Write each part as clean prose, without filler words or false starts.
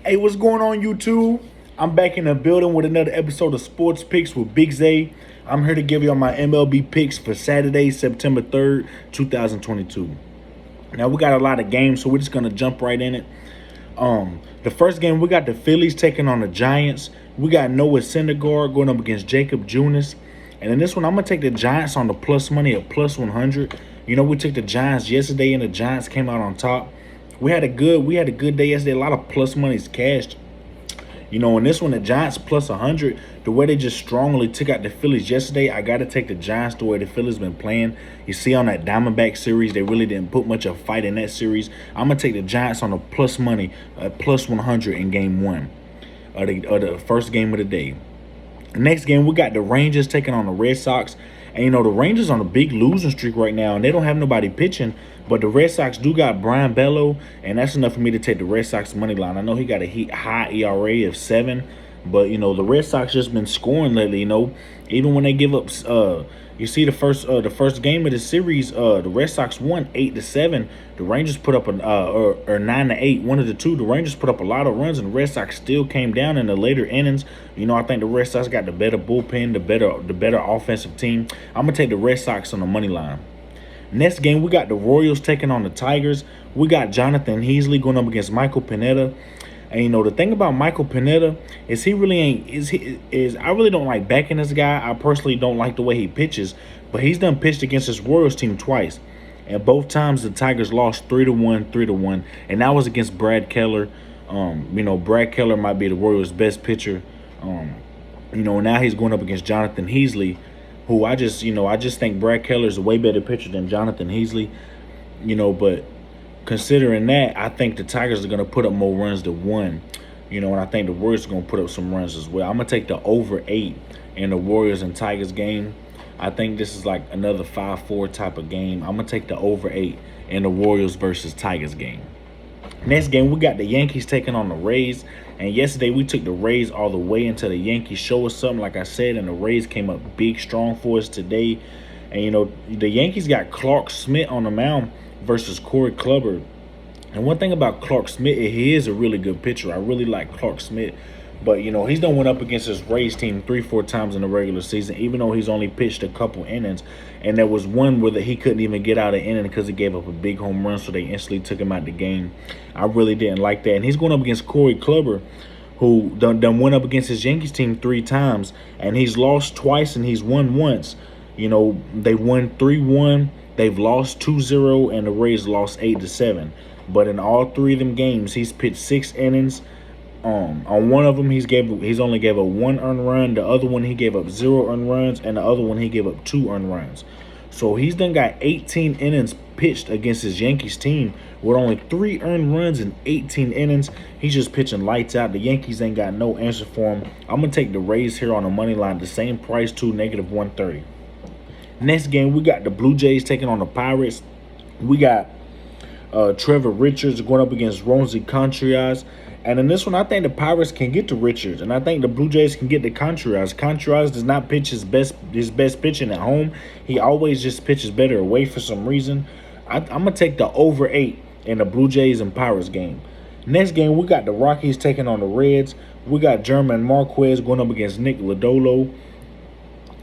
Hey, what's going on, YouTube? I'm back in the building with another episode of Sports Picks with Big Zay. I'm here to give y'all my MLB picks for Saturday, September 3rd, 2022. Now, we got a lot of games, so we're just going to jump right in it. The first game, we got the Phillies taking on the Giants. We got Noah Syndergaard going up against Jacob Junis. And in this one, I'm going to take the Giants on the plus money at plus 100. You know, we took the Giants yesterday, and the Giants came out on top. We had a good day yesterday. A lot of plus monies cashed. You know, in this one, the Giants plus 100, the way they just strongly took out the Phillies yesterday, I got to take the Giants the way the Phillies been playing. You see on that Diamondback series, they really didn't put much of a fight in that series. I'm going to take the Giants on the plus money, plus 100 in game one of the first game of the day. Next game, we got the Rangers taking on the Red Sox. And, you know, the Rangers on a big losing streak right now, and they don't have nobody pitching. But the Red Sox do got Brian Bello, and that's enough for me to take the Red Sox money line. I know he got a high ERA of 7, but, you know, the Red Sox just been scoring lately, you know. Even when they give up, you see the first game of the series, the Red Sox won 8-7. The Rangers put up or 9-8, one of the two. The Rangers put up a lot of runs, and the Red Sox still came down in the later innings. You know, I think the Red Sox got the better bullpen, the better offensive team. I'm gonna take the Red Sox on the money line. Next game, we got the Royals taking on the Tigers. We got Jonathan Heasley going up against Michael Pineda. And, you know, the thing about Michael Pineda is he really ain't I really don't like backing this guy. I personally don't like the way he pitches, but he's done pitched against this Royals team twice. And both times the Tigers lost 3-1, and that was against Brad Keller. You know, Brad Keller might be the Royals' best pitcher. You know, now he's going up against Jonathan Heasley, who I just think Brad Keller is a way better pitcher than Jonathan Heasley. You know, but considering that, I think the Tigers are going to put up more runs than one. You know, and I think the Warriors are going to put up some runs as well. I'm going to take the over 8 in the Warriors and Tigers game. I think this is like another 5-4 type of game. I'm going to take the over 8 in the Warriors versus Tigers game. Next game, we got the Yankees taking on the Rays. And yesterday, we took the Rays all the way until the Yankees show us something, like I said, and the Rays came up big, strong for us today. And, you know, the Yankees got Clark Schmidt on the mound versus Corey Kluber. And one thing about Clark Schmidt, he is a really good pitcher. I really like Clark Schmidt. But, you know, he's done went up against his Rays team 3-4 times in the regular season, even though he's only pitched a couple innings. And there was one where he couldn't even get out of inning because he gave up a big home run, so they instantly took him out of the game. I really didn't like that. And he's going up against Corey Kluber, who done went up against his Yankees team 3 times. And he's lost twice and he's won once. You know, they won 3-1, they've lost 2-0, and the Rays lost 8-7. But in all 3 of them games, he's pitched 6 innings. On one of them, he's only gave up 1 earned run. The other one, he gave up 0 earned runs, and the other one, he gave up 2 earned runs. So he's done got 18 innings pitched against his Yankees team with only 3 earned runs in 18 innings. He's just pitching lights out. The Yankees ain't got no answer for him. I'm gonna take the Rays here on the money line, the same price too, -130. Next game, we got the Blue Jays taking on the Pirates. We got Trevor Richards going up against Roansy Contreras. And in this one, I think the Pirates can get to Richards, and I think the Blue Jays can get to Contreras. Contreras does not pitch his best pitching at home. He always just pitches better away for some reason. I'm going to take the over 8 in the Blue Jays and Pirates game. Next game, we got the Rockies taking on the Reds. We got German Marquez going up against Nick Lodolo.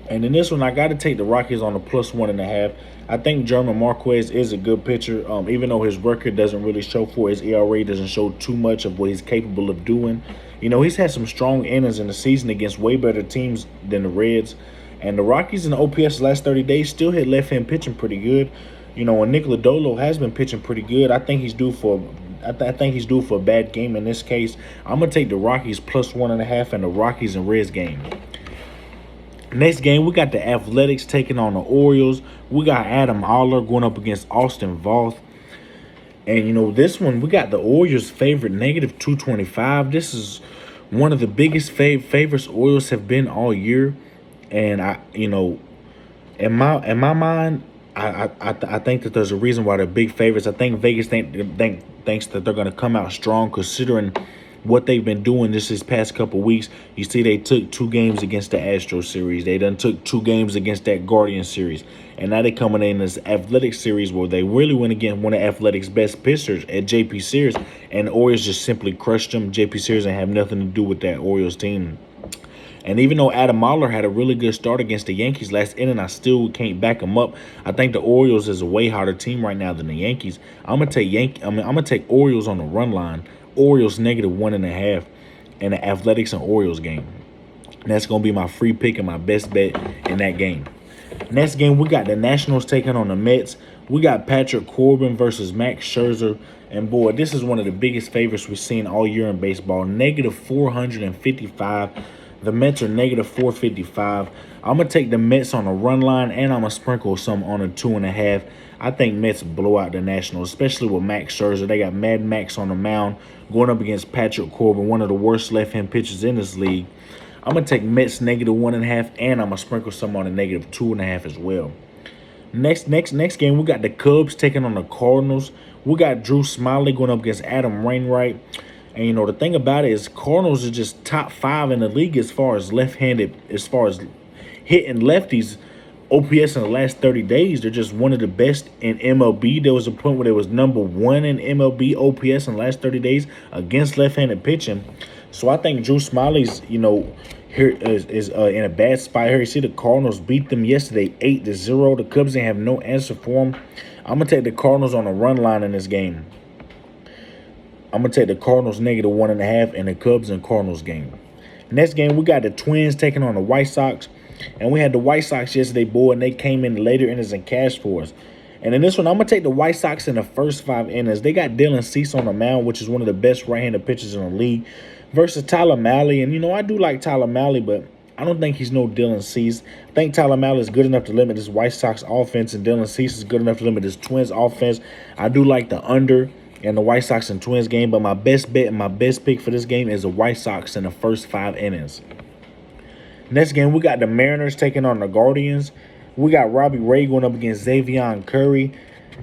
And in this one, I got to take the Rockies on the plus 1.5. I think German Marquez is a good pitcher, even though his record doesn't really show for his ERA, doesn't show too much of what he's capable of doing. You know, he's had some strong innings in the season against way better teams than the Reds. And the Rockies in the OPS the last 30 days still hit left-hand pitching pretty good. You know, and Nick Lodolo has been pitching pretty good. I think he's due for I think he's due for a bad game in this case. I'm going to take the Rockies plus 1.5 in the Rockies and Reds game. Next game, we got the Athletics taking on the Orioles. We got Adam Oller going up against Austin Voth. And, you know, this one, we got the Orioles favorite, -225. This is one of the biggest favorites Orioles have been all year. And, you know, in my mind, I think that there's a reason why they're big favorites. I think Vegas thinks that they're going to come out strong, considering what they've been doing this past couple weeks. You see, they took 2 games against the Astros series. They done took 2 games against that Guardian series, and now they coming in this Athletic series where they really went against one of Athletic's best pitchers at JP Series, and the Orioles just simply crushed them. JP Series didn't have nothing to do with that Orioles team. And even though Adam Mahler had a really good start against the Yankees last inning, I still can't back him up. I think the Orioles is a way harder team right now than the Yankees. I'm gonna take Orioles on the run line. Orioles -1.5 in the Athletics and Orioles game. And that's gonna be my free pick and my best bet in that game. Next game, we got the Nationals taking on the Mets. We got Patrick Corbin versus Max Scherzer. And boy, this is one of the biggest favorites we've seen all year in baseball. -455. The Mets are -455. I'm going to take the Mets on a run line, and I'm going to sprinkle some on a 2.5. I think Mets blow out the Nationals, especially with Max Scherzer. They got Mad Max on the mound going up against Patrick Corbin, one of the worst left-hand pitchers in this league. I'm going to take Mets -1.5, and I'm going to sprinkle some on a -2.5 as well. Next game, we got the Cubs taking on the Cardinals. We got Drew Smiley going up against Adam Wainwright. And, you know, the thing about it is Cardinals are just top 5 in the league as far as left-handed, as far as hitting lefties. OPS in the last 30 days, they're just one of the best in MLB. There was a point where they was #1 in MLB OPS in the last 30 days against left-handed pitching. So I think Drew Smiley's, you know, here is in a bad spot here. You see the Cardinals beat them yesterday 8-0. The Cubs didn't have no answer for them. I'm going to take the Cardinals on a run line in this game. I'm going to take the Cardinals -1.5 in the Cubs and Cardinals game. Next game, we got the Twins taking on the White Sox. And we had the White Sox yesterday, boy, and they came in later innings and cashed for us. And in this one, I'm going to take the White Sox in the first 5 innings. They got Dylan Cease on the mound, which is one of the best right-handed pitchers in the league, versus Tyler Mahle. And, you know, I do like Tyler Mahle, but I don't think he's no Dylan Cease. I think Tyler Mahle is good enough to limit this White Sox offense, and Dylan Cease is good enough to limit this Twins offense. I do like the under in the White Sox and Twins game, but my best bet and my best pick for this game is the White Sox in the first 5 innings. Next game, we got the Mariners taking on the Guardians. We got Robbie Ray going up against Xavier Curry.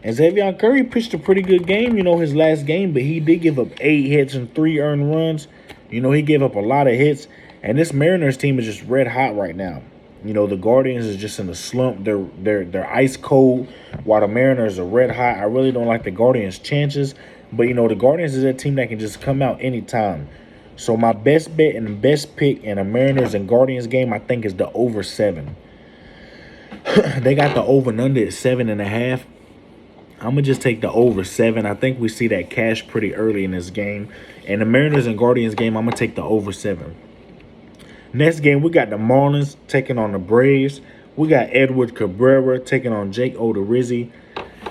And Xavier Curry pitched a pretty good game, you know, his last game, but he did give up 8 hits and 3 earned runs. You know, he gave up a lot of hits. And this Mariners team is just red hot right now. You know, the Guardians is just in a slump. They're ice cold, while the Mariners are red hot. I really don't like the Guardians' chances, but you know, the Guardians is a team that can just come out anytime. So my best bet and the best pick in a Mariners and Guardians game, I think, is the over 7. They got the over and under at 7.5. I'm gonna just take the over 7. I think we see that cash pretty early in this game. And the Mariners and Guardians game, I'm gonna take the over 7. Next game, we got the Marlins taking on the Braves. We got Edward Cabrera taking on Jake Odorizzi.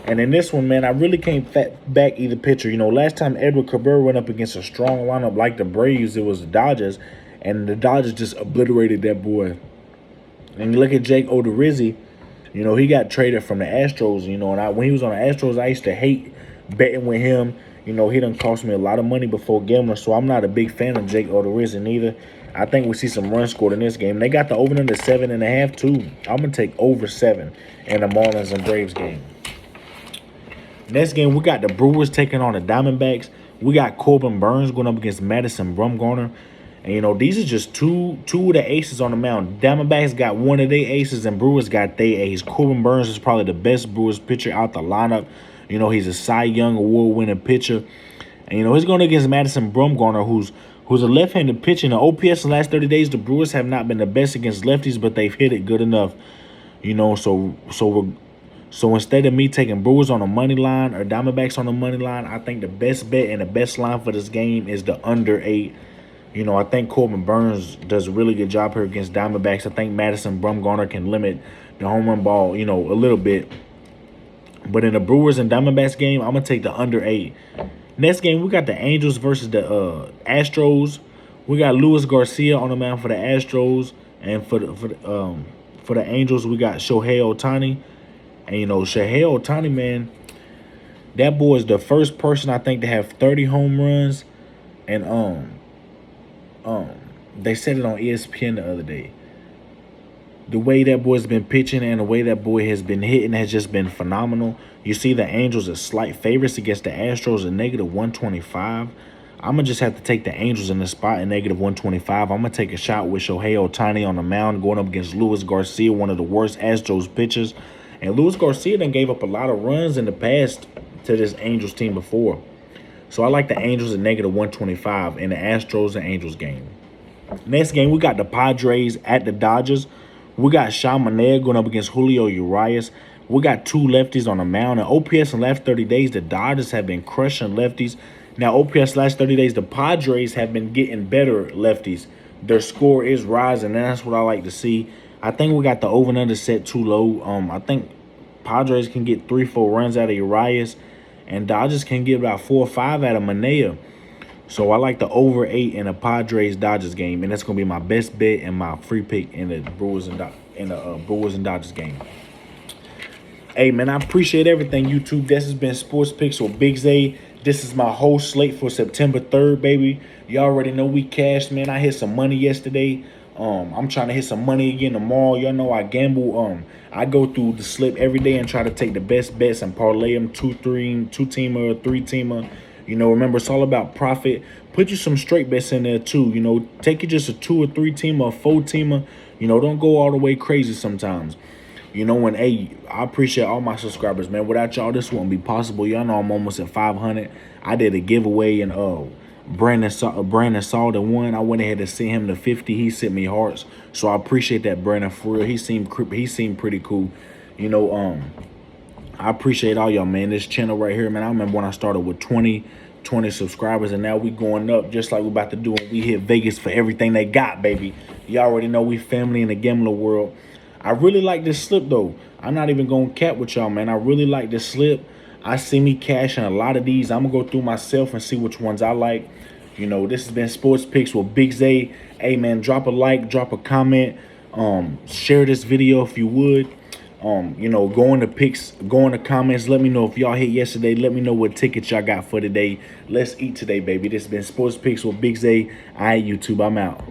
And in this one, man, I really can't back either pitcher. You know, last time Edward Cabrera went up against a strong lineup like the Braves, it was the Dodgers. And the Dodgers just obliterated that boy. And you look at Jake Odorizzi, you know, he got traded from the Astros. You know, and when he was on the Astros, I used to hate betting with him. You know, he done cost me a lot of money before gambling. So I'm not a big fan of Jake Odorizzi neither. I think we see some runs scored in this game. They got the over under 7.5 too. I'm gonna take over 7 in the Marlins and Braves game. Next game, we got the Brewers taking on the Diamondbacks. We got Corbin Burns going up against Madison Bumgarner. And you know, these are just two of the aces on the mound. Diamondbacks got one of their aces, and Brewers got their ace. Corbin Burns is probably the best Brewers pitcher out the lineup. You know, he's a Cy Young award-winning pitcher. And you know, he's going against Madison Bumgarner, who's a left-handed pitcher. In the OPS in the last 30 days, the Brewers have not been the best against lefties, but they've hit it good enough. You know, so instead of me taking Brewers on the money line or Diamondbacks on the money line, I think the best bet and the best line for this game is the under 8. You know, I think Corbin Burns does a really good job here against Diamondbacks. I think Madison Bumgarner can limit the home run ball, you know, a little bit. But in the Brewers and Diamondbacks game, I'm going to take the under 8. Next game, we got the Angels versus the Astros. We got Luis Garcia on the mound for the Astros. And for the Angels, we got Shohei Ohtani. And, you know, Shohei Ohtani, man, that boy is the first person, I think, to have 30 home runs. And they said it on ESPN the other day. The way that boy's been pitching and the way that boy has been hitting has just been phenomenal. You see the Angels as slight favorites against the Astros at -125. I'm going to just have to take the Angels in the spot at negative 125. I'm going to take a shot with Shohei Ohtani on the mound going up against Luis Garcia, one of the worst Astros pitchers. And Luis Garcia then gave up a lot of runs in the past to this Angels team before. So I like the Angels at negative 125 in the Astros and Angels game. Next game, we got the Padres at the Dodgers. We got Shamanel going up against Julio Urias. We got two lefties on the mound. And OPS in the last 30 days, the Dodgers have been crushing lefties. Now, OPS last 30 days, the Padres have been getting better lefties. Their score is rising, and that's what I like to see. I think we got the over and under set too low. I think Padres can get 3-4 runs out of Urias, and Dodgers can get about 4 or 5 out of Manea. So I like the over 8 in the Padres-Dodgers game, and that's going to be my best bet and my free pick in the Brewers and Dodgers game. Hey, man, I appreciate everything, YouTube. This has been Sports Picks with Big Zay. This is my whole slate for September 3rd, baby. You already know we cashed, man. I hit some money yesterday. I'm trying to hit some money again tomorrow. Y'all know I gamble. I go through the slip every day and try to take the best bets and parlay them, two-teamer, three-teamer. You know, remember, it's all about profit. Put you some straight bets in there, too. You know, take you just a 2 or 3-teamer, a 4-teamer. You know, don't go all the way crazy sometimes. You know, and hey, I appreciate all my subscribers, man. Without y'all, this wouldn't be possible. Y'all know I'm almost at 500. I did a giveaway, and Brandon saw the one. I went ahead and sent him the 50. He sent me hearts, so I appreciate that, Brandon. For real, he seemed pretty cool. You know, I appreciate all y'all, man. This channel right here, man. I remember when I started with 20 subscribers, and now we going up just like we about to do when we hit Vegas for everything they got, baby. You already know we family in the gambling world. I really like this slip, though. I'm not even going to cap with y'all, man. I really like this slip. I see me cashing a lot of these. I'm going to go through myself and see which ones I like. You know, this has been Sports Picks with Big Zay. Hey, man, drop a like, drop a comment. Share this video if you would. You know, go in the comments. Let me know if y'all hit yesterday. Let me know what tickets y'all got for today. Let's eat today, baby. This has been Sports Picks with Big Zay. All right, YouTube, I'm out.